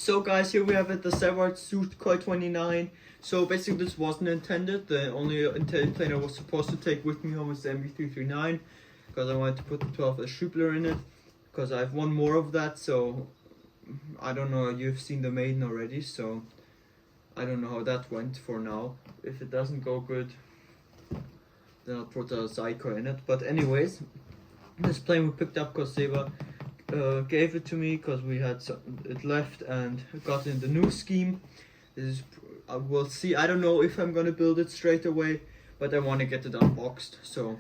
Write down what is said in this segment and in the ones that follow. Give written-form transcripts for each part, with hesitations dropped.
So guys, here we have it, the Seb Art Sukhoi 29. So basically this wasn't intended. The only intended plane I was supposed to take with me home is the MB339, because I wanted to put the 12S Schubler in it, because I have one more of that. So I don't know, you've seen the Maiden already, so I don't know how that went for now. If it doesn't go good, then I'll put a Psycho in it. But anyways, this plane we picked up because Seba gave it to me, because we had it left and got in the new scheme. This is, we'll see. I don't know if I'm gonna build it straight away, but I want to get it unboxed, so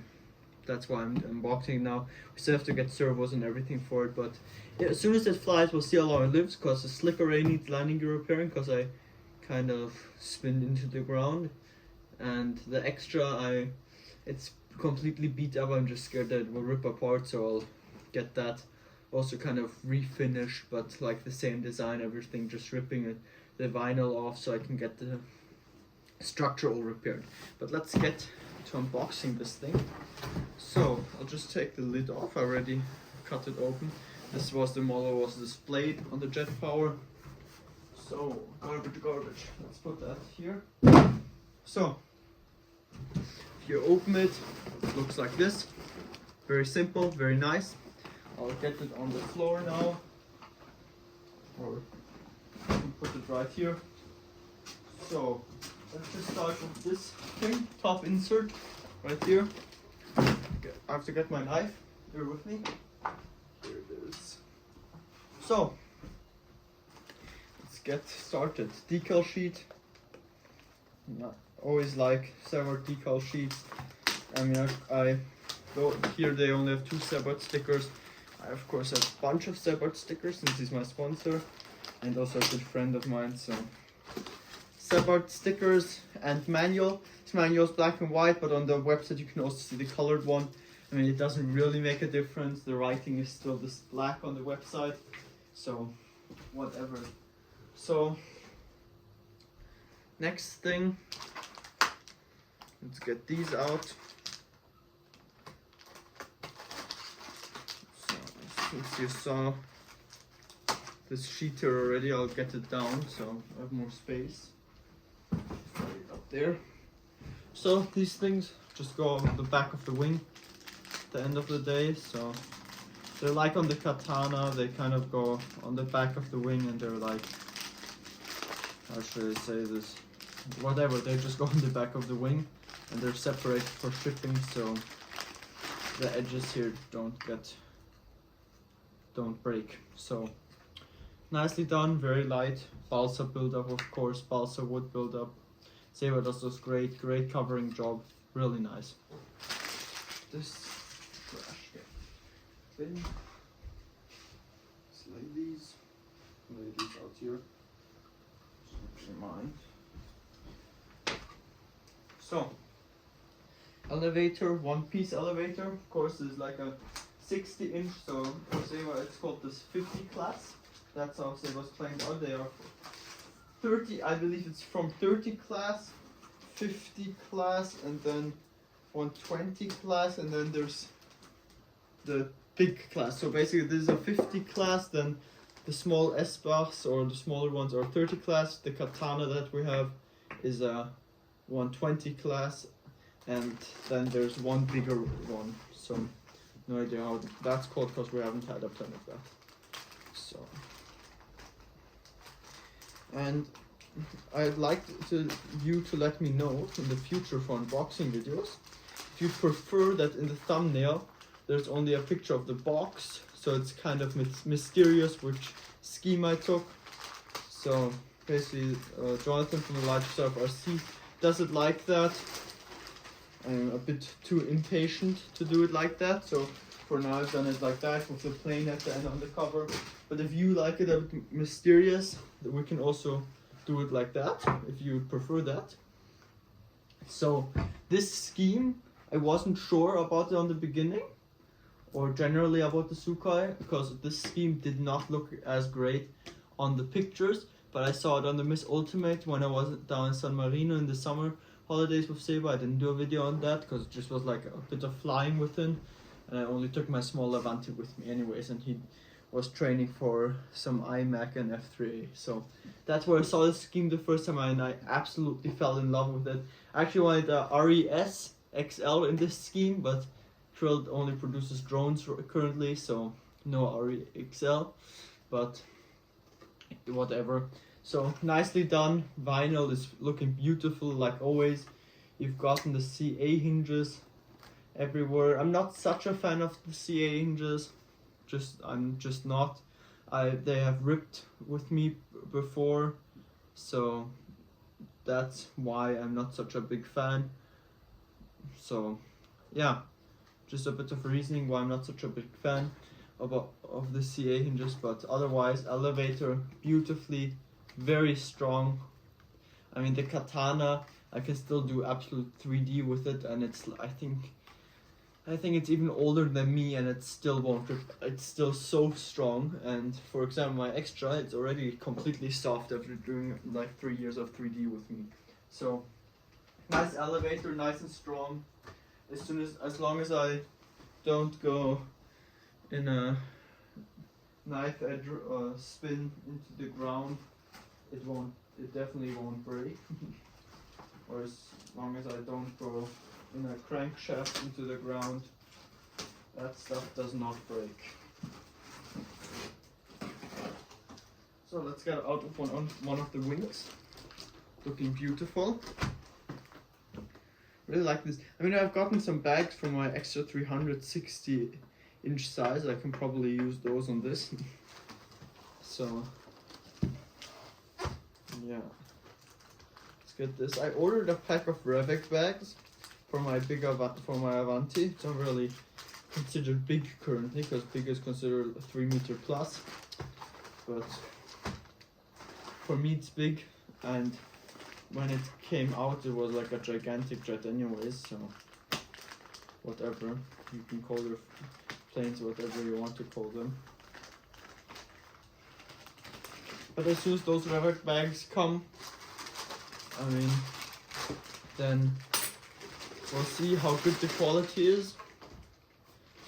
that's why I'm unboxing now. We still have to get servos and everything for it, but yeah, as soon as it flies, we'll see how long it lives, because the slick array needs landing gear repairing, because I kind of spinned into the ground, and the extra, it's completely beat up. I'm just scared that it will rip apart, so I'll get that also kind of refinished, but like the same design, everything, just ripping it, the vinyl off, so I can get the structure all repaired. But let's get to unboxing this thing. So I'll just take the lid off. I already cut it open. This was the model was displayed on the Jet Power. So garbage. Let's put that here. So if you open it, it looks like this. Very simple, very nice. I'll get it on the floor now, or put it right here. So let's just start with this thing, top insert, right here. I have to get my knife, bear with me. Here it is. So let's get started. Decal sheet. I always like Seb Art decal sheets. I mean, though here they only have 2 Seb Art stickers. I of course have a bunch of Seb Art stickers since he's my sponsor and also a good friend of mine. So Seb Art stickers and manual. This manual is black and white, but on the website you can also see the colored one. I mean, it doesn't really make a difference. The writing is still this black on the website, so whatever. So next thing, let's get these out. Since you saw this sheet here already, I'll get it down so I have more space. Put it up there. So these things just go on the back of the wing at the end of the day. So they're like on the Katana, they kind of go on the back of the wing, and they're like, how should I say this? Whatever, they just go on the back of the wing, and they're separated for shipping, so the edges here don't break. So nicely done, very light. Balsa buildup, of course, balsa wood buildup. Seba does this great covering job, really nice. This trash bin. Let's lay these out here. Just keep in mind. So elevator, one-piece elevator. Of course, is like a 60-inch, so for Seba it's called this 50 class. That's how Seba's planes are. They are 30, I believe it's from 30 class, 50 class, and then 120 class, and then there's the big class. So basically this is a 50 class, then the small S-Bachs or the smaller ones are 30 class. The Katana that we have is a 120 class, and then there's one bigger one. So no idea how that's called, because we haven't had a plane of that. So, and I'd like you to let me know in the future for unboxing videos if you prefer that in the thumbnail there's only a picture of the box, so it's kind of mysterious which scheme I took. So basically Jonathan from the Life Surf RC does it like that. I'm a bit too impatient to do it like that, so for now I've done it like that with the plane at the end on the cover. But if you like it a bit mysterious, we can also do it like that, if you prefer that. So this scheme, I wasn't sure about it on the beginning, or generally about the Sukhoi, because this scheme did not look as great on the pictures, but I saw it on the Miss Ultimate when I was down in San Marino in the summer holidays with Seba. I didn't do a video on that because it just was like a bit of flying with him, and I only took my small Levante with me anyways, and he was training for some iMac and F3A. So that's where I saw this scheme the first time and I absolutely fell in love with it. I actually wanted a RES XL in this scheme, but Krill only produces drones currently, so no REXL, but whatever. So nicely done. Vinyl is looking beautiful like always. You've gotten the CA hinges everywhere. I'm not such a fan of the CA hinges. I'm just not. They have ripped with me before, so that's why I'm not such a big fan. So yeah, just a bit of reasoning why I'm not such a big fan of the CA hinges, but otherwise elevator beautifully, very strong. I mean the katana, I can still do absolute 3D with it, and it's I think it's even older than me and it still won't rip. It's still so strong, and for example my extra, it's already completely soft after doing like 3 years of 3D with me. So nice elevator, nice and strong. As long as I don't go in a knife edge spin into the ground, it definitely won't break. Or as long as I don't go in a crankshaft into the ground, that stuff does not break. So let's get out of one of the wings. Looking beautiful. Really like this. I mean, I've gotten some bags from my extra 360-inch size. I can probably use those on this. So yeah, let's get this. I ordered a pack of Revec bags for my Avanti. It's not really considered big currently, because big is considered 3 meter plus, but for me it's big, and when it came out it was like a gigantic jet anyways, so whatever, you can call your planes whatever you want to call them. But as soon as those Revec bags come, I mean, then we'll see how good the quality is,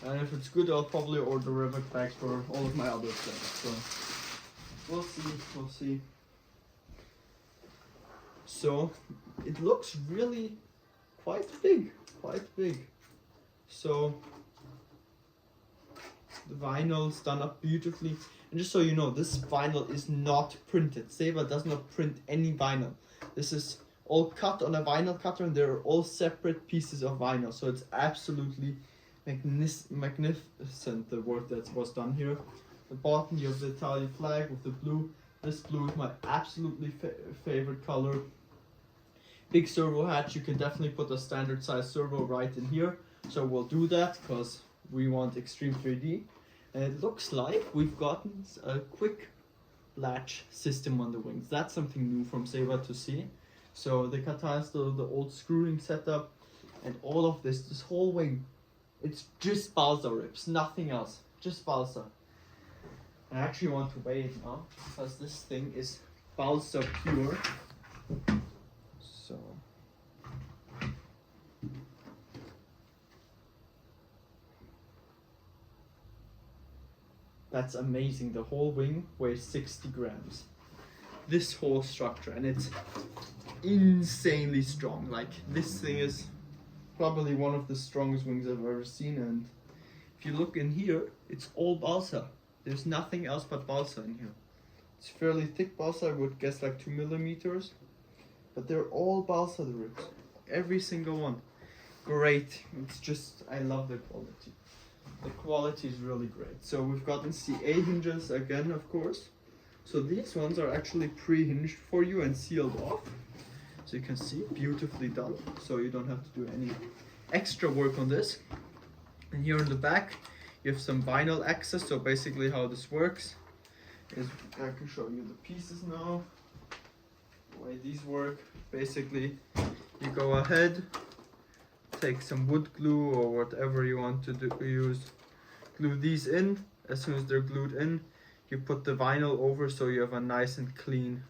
and if it's good I'll probably order Revec bags for all of my other planes, so we'll see. So it looks really quite big. So the vinyl's done up beautifully, and just so you know, this vinyl is not printed. Seb Art does not print any vinyl. This is all cut on a vinyl cutter, and they're all separate pieces of vinyl, so it's absolutely magnificent, the work that was done here. The bottom you have the Italian flag with the blue. This blue is my absolutely favorite color. Big servo hatch, you can definitely put a standard size servo right in here, so we'll do that because we want extreme 3D. And it looks like we've gotten a quick latch system on the wings. That's something new from Seb Art to see. So the katana is still the old screwing setup, and all of this whole wing, it's just balsa ribs, nothing else, just balsa. I actually want to weigh it now because this thing is balsa pure. So that's amazing. The whole wing weighs 60 grams. This whole structure, and it's insanely strong. Like, this thing is probably one of the strongest wings I've ever seen, and if you look in here, it's all balsa. There's nothing else but balsa in here. It's fairly thick balsa, I would guess like 2 millimeters, but they're all balsa, the ribs, every single one. Great. It's just, I love the quality. The quality is really great. So we've gotten CA hinges again, of course. So these ones are actually pre-hinged for you and sealed off. So you can see, beautifully done. So you don't have to do any extra work on this. And here in the back, you have some vinyl access. So basically how this works is, I can show you the pieces now. The way these work, basically, you go ahead, take some wood glue or whatever you want to use, glue these in. As soon as they're glued in, you put the vinyl over so you have a nice and clean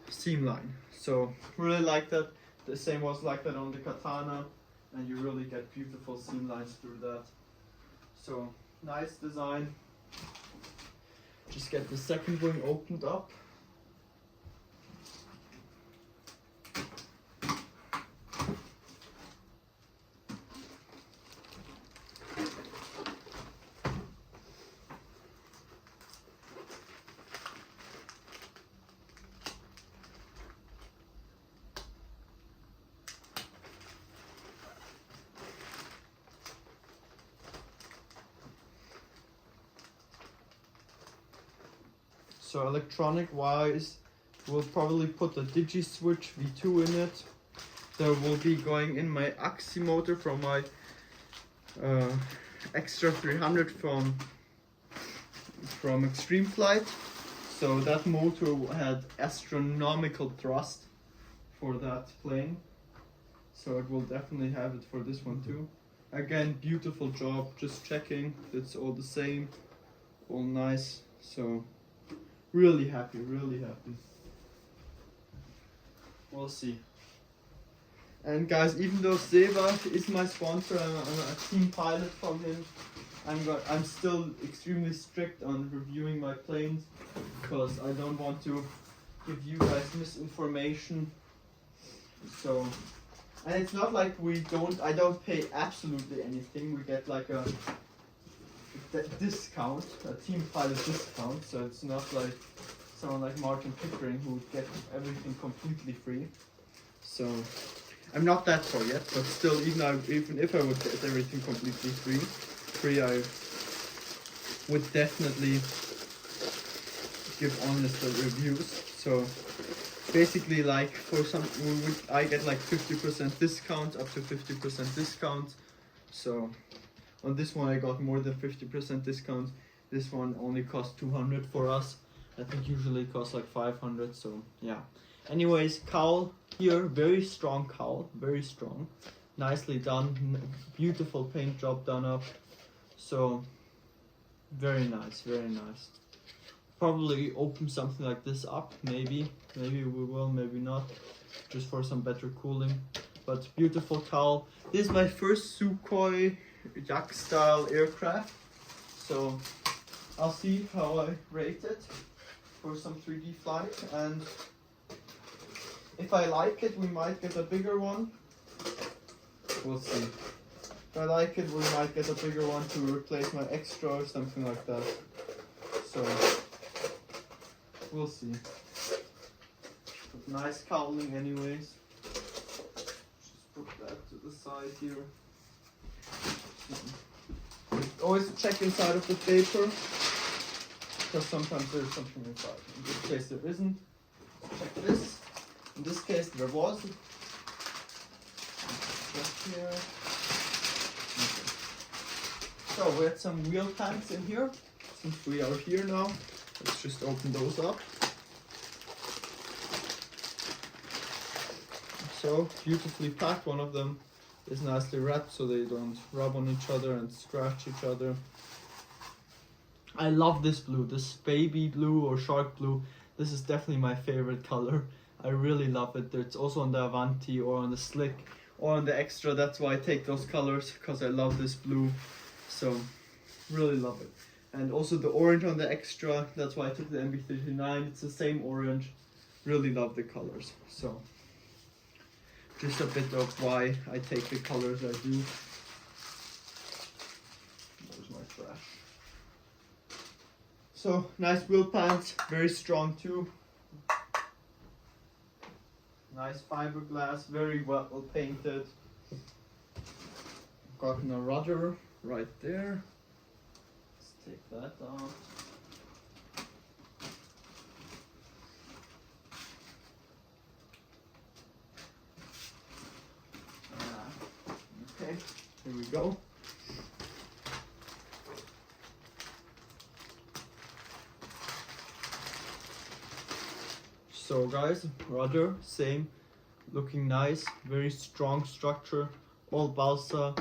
seam line. So really like that. The same was like that on the katana, and you really get beautiful seam lines through that. So nice design, Just get the second wing opened up. So electronic wise, we'll probably put a digi switch V2 in it. There will be going in my Axi motor from my Extra 300 from Extreme Flight. So that motor had astronomical thrust for that plane. So it will definitely have it for this one too. Again, beautiful job, just checking, it's all the same, all nice. So really happy, really happy. We'll see. And guys, even though Seb Art is my sponsor, I'm a team pilot from him, I'm still extremely strict on reviewing my planes because I don't want to give you guys misinformation. So, and it's not like I don't pay absolutely anything. We get like a discount, a team pilot discount, so it's not like someone like Martin Pickering who would get everything completely free. So I'm not that far yet, but still, even if I would get everything completely free, I would definitely give honest reviews. So basically, like for some, I get like 50% discount, up to 50% discount. So on this one I got more than 50% discount. This one only cost 200 for us. I think usually it costs like 500, so yeah. Anyways, cowl here, very strong cowl, very strong. Nicely done, beautiful paint job done up. So, very nice, very nice. Probably open something like this up, maybe we will, maybe not. Just for some better cooling. But beautiful cowl. This is my first Sukhoi Yak style aircraft, so I'll see how I rate it for some 3D flight, and if I like it we might get a bigger one. We'll see. If I like it we might get a bigger one to replace my Extra or something like that. So we'll see. But nice cowling anyways. Just put that to the side here. Always check inside of the paper, because sometimes there's something inside. In this case there isn't. Check this. In this case there was. Just here. Okay. So we had some wheel pants in here. Since we are here now, let's just open those up. So beautifully packed. One of them is nicely wrapped so they don't rub on each other and scratch each other. I love this blue, this baby blue or shark blue. This is definitely my favorite color. I really love it. It's also on the Avanti or on the Slick or on the Extra. That's why I take those colors, because I love this blue. So really love it. And also the orange on the Extra. That's why I took the MB39. It's the same orange. Really love the colors. So just a bit of why I take the colors I do. There's my trash. So nice wheel pants, very strong too. Nice fiberglass, very well painted. Gotten a rudder right there. Let's take that off. Okay, here we go. So guys, rudder, same, looking nice, very strong structure, all balsa,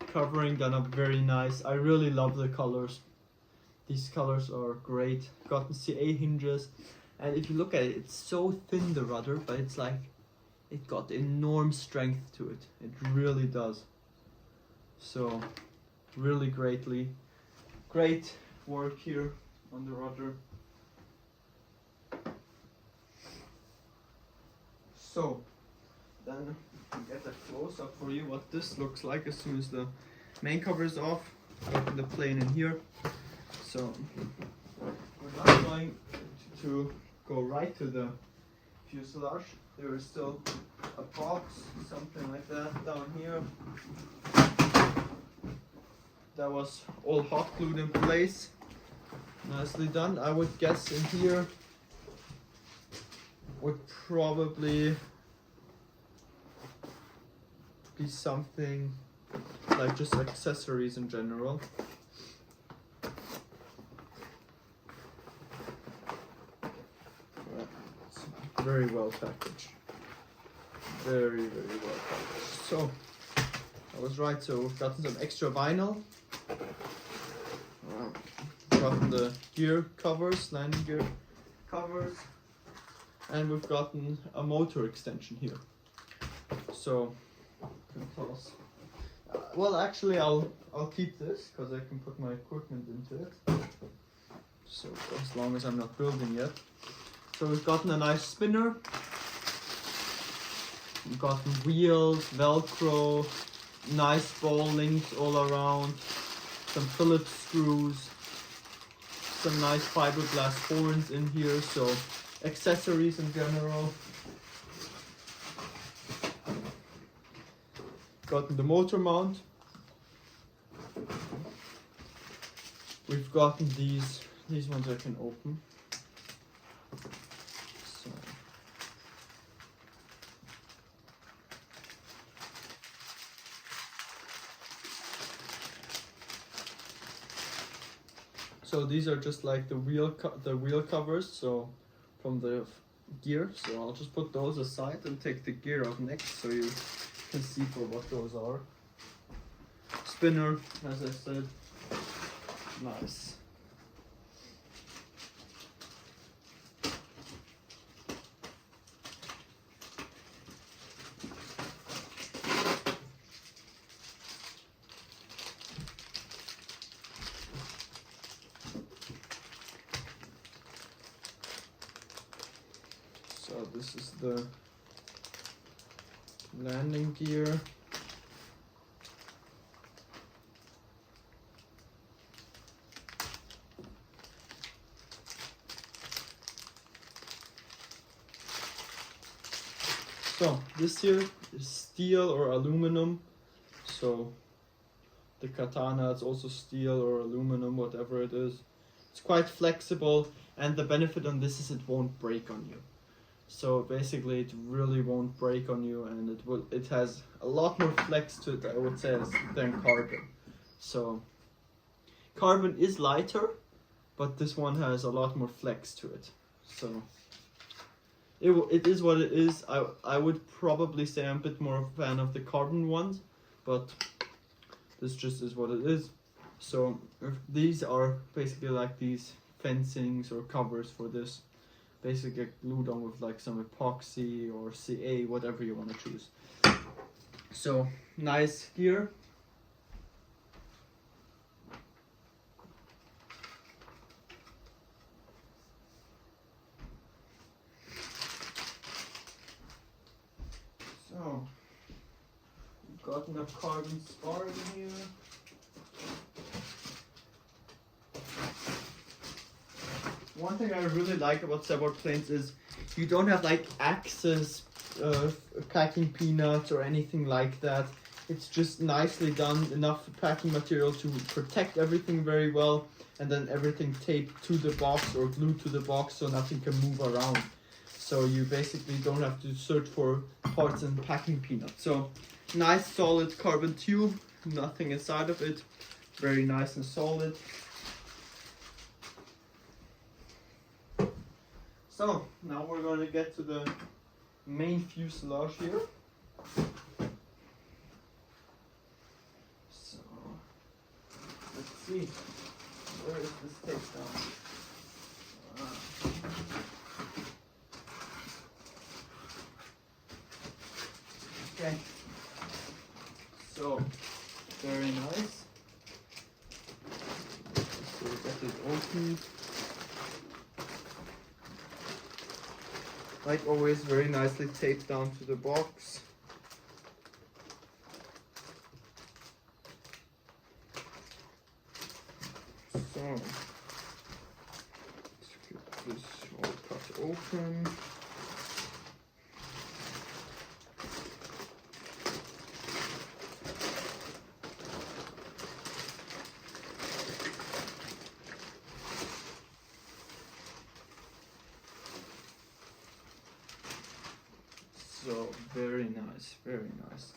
covering done up very nice. I really love the colors. These colors are great. Gotten CA hinges, and if you look at it, it's so thin, the rudder, but it's like, it got enormous strength to it. It really does. So, really great work here on the rudder. So then we get a close up for you what this looks like as soon as the main cover is off. Got the plane in here. So we're not going to go right to the fuselage. There is still a box, something like that down here. That was all hot glued in place. Nicely done. I would guess in here would probably be something like just accessories in general. It's very well packaged. Very, very well packaged. So, I was right, so we've gotten some extra vinyl. Gotten the gear covers, landing gear covers. And we've gotten a motor extension here. So, well, actually, I'll keep this because I can put my equipment into it. So as long as I'm not building yet. So we've gotten a nice spinner. We've gotten wheels, Velcro, nice ball links all around, some Phillips screws, some nice fiberglass horns in here. So accessories in general. Gotten the motor mount. We've gotten these ones I can open. So these are just like the wheel covers, so from the gear. So I'll just put those aside and take the gear out next, so you can see for what those are. Spinner, as I said, nice. So this is the landing gear. So this here is steel or aluminum. So the katana is also steel or aluminum, whatever it is. It's quite flexible, and the benefit on this is it won't break on you. So basically it really won't break on you, and it has a lot more flex to it, I would say, than carbon. So carbon is lighter, but this one has a lot more flex to it. So it is what it is. I would probably say I'm a bit more of a fan of the carbon ones, but this just is what it is. So these are basically like these fencings or covers for this. Basically get glued on with like some epoxy or CA, whatever you want to choose. So nice gear. So we've gotten a carbon spar in here. One thing I really like about Seb Art planes is you don't have like access packing peanuts or anything like that. It's just nicely done, enough packing material to protect everything very well, and then everything taped to the box or glued to the box so nothing can move around. So you basically don't have to search for parts and packing peanuts. So nice solid carbon tube, nothing inside of it, very nice and solid. So now we're going to get to the main fuselage here. So let's see, where is this takedown? Okay, so very nice. So we get it open. Like always, very nicely taped down to the box. So, let's get this all cut open. So, very nice, very nice.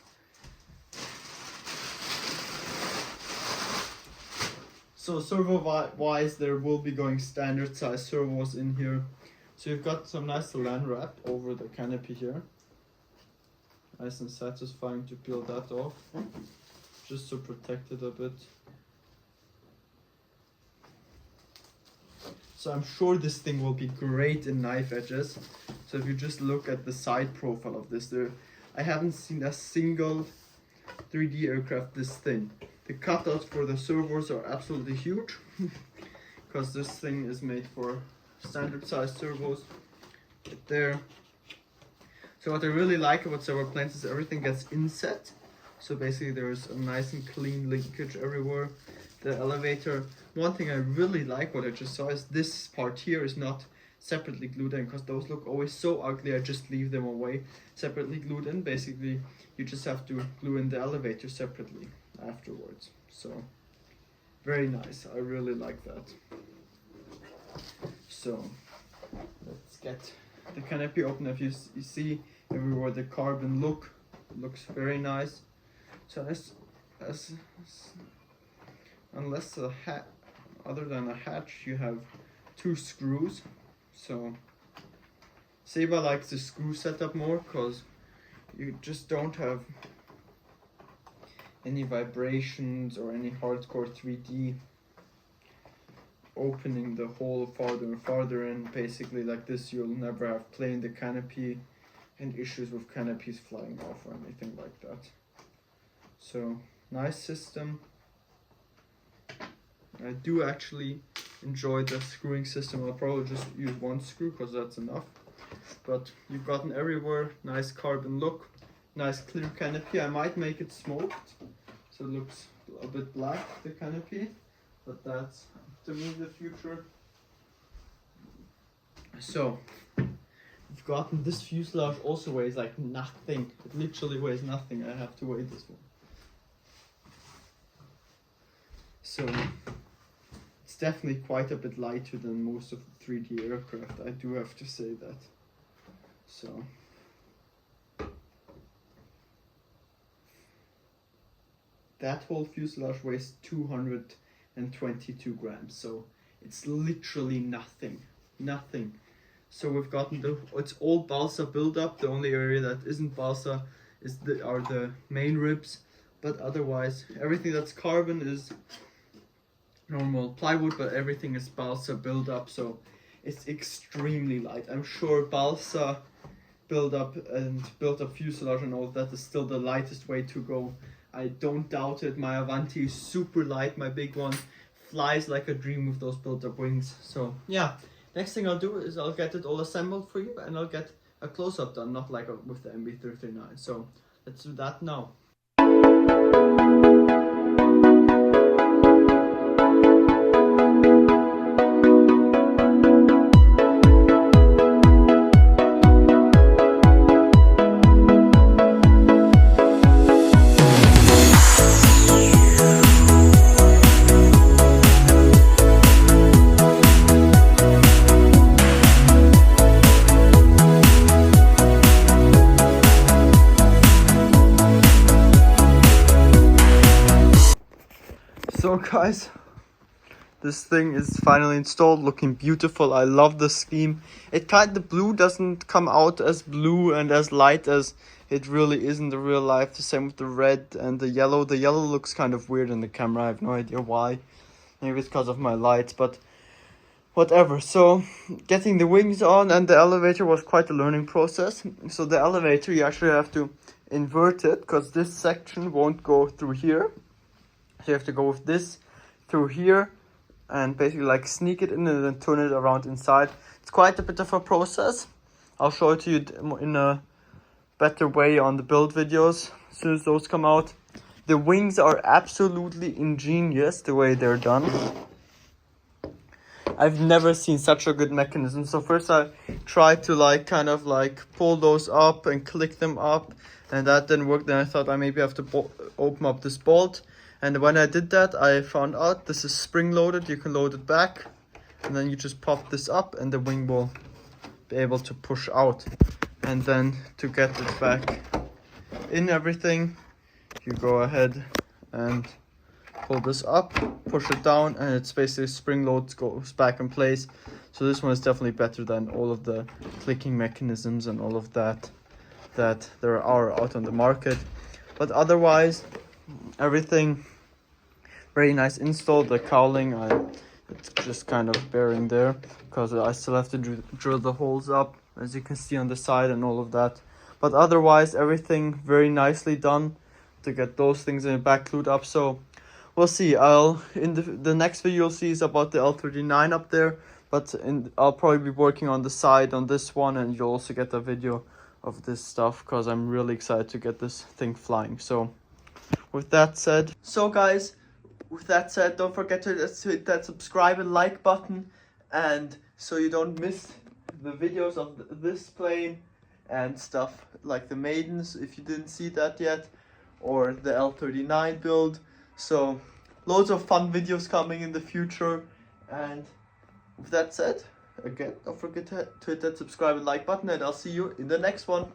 So servo-wise, there will be going standard size servos in here. So you've got some nice Saran wrap over the canopy here. Nice and satisfying to peel that off, just to protect it a bit. So I'm sure this thing will be great in knife edges. So if you just look at the side profile of this, I haven't seen a single 3D aircraft this thin. The cutouts for the servos are absolutely huge because this thing is made for standard size servos right there. So what I really like about servo planes is everything gets inset. So basically there's a nice and clean linkage everywhere. The elevator, one thing I really like what I just saw is this part here is not separately glued in, because those look always so ugly. I just leave them away separately glued in. Basically you just have to glue in the elevator separately afterwards. So very nice, I really like that. So let's get the canopy open. If you see everywhere the carbon looks very nice. So unless other than a hatch, you have 2 screws. So Seba likes the screw setup more because you just don't have any vibrations or any hardcore 3D opening the hole farther and farther in. Basically like this, you'll never have plane the canopy and issues with canopies flying off or anything like that. So nice system. I do actually enjoy the screwing system. I'll probably just use 1 screw because that's enough. But you've gotten everywhere, nice carbon look, nice clear canopy. I might make it smoked, so it looks a bit black, the canopy, but that's to me the future. So, you've gotten this fuselage also weighs like nothing. It literally weighs nothing. I have to weigh this one. So, it's definitely quite a bit lighter than most of the 3D aircraft, I do have to say that. So that whole fuselage weighs 222 grams, so it's literally nothing. So we've gotten it's all balsa buildup. The only area that isn't balsa are the main ribs, but otherwise everything that's carbon is normal plywood, but everything is balsa buildup, so it's extremely light. I'm sure balsa buildup and built up fuselage and all of that is still the lightest way to go. I don't doubt it. My Avanti is super light. My big one flies like a dream with those built up wings. So yeah, next thing I'll do is I'll get it all assembled for you and I'll get a close-up done, not like with the MB339. So let's do that now. So guys, this thing is finally installed, looking beautiful. I love the scheme. The blue doesn't come out as blue and as light as it really is in the real life. The same with the red and the yellow. The yellow looks kind of weird in the camera. I have no idea why. Maybe it's because of my lights, but whatever. So getting the wings on and the elevator was quite a learning process. So the elevator, you actually have to invert it because this section won't go through here. So you have to go with this through here and basically like sneak it in and then turn it around inside. It's quite a bit of a process. I'll show it to you in a better way on the build videos as soon as those come out. The wings are absolutely ingenious the way they're done. I've never seen such a good mechanism. So first I tried to like kind of like pull those up and click them up, and that didn't work. Then I thought I maybe have to open up this bolt, and when I did that I found out this is spring loaded. You can load it back and then you just pop this up and the wing will be able to push out. And then to get it back in everything, you go ahead and pull this up, push it down, and it's basically spring load goes back in place. So this one is definitely better than all of the clicking mechanisms and all of that there are out on the market. But otherwise, everything very nice install. The cowling, it's just kind of bearing there because I still have to drill the holes up, as you can see on the side and all of that. But otherwise, everything very nicely done to get those things in the back glued up. So we'll see. In the next video you'll see is about the L39 up there, but I'll probably be working on the side on this one, and you'll also get a video of this stuff because I'm really excited to get this thing flying. So with that said, don't forget to hit that subscribe and like button, and so you don't miss the videos of this plane and stuff like the Maidens if you didn't see that yet, or the L39 build. So loads of fun videos coming in the future, and with that said, again, don't forget to hit that subscribe and like button, and I'll see you in the next one.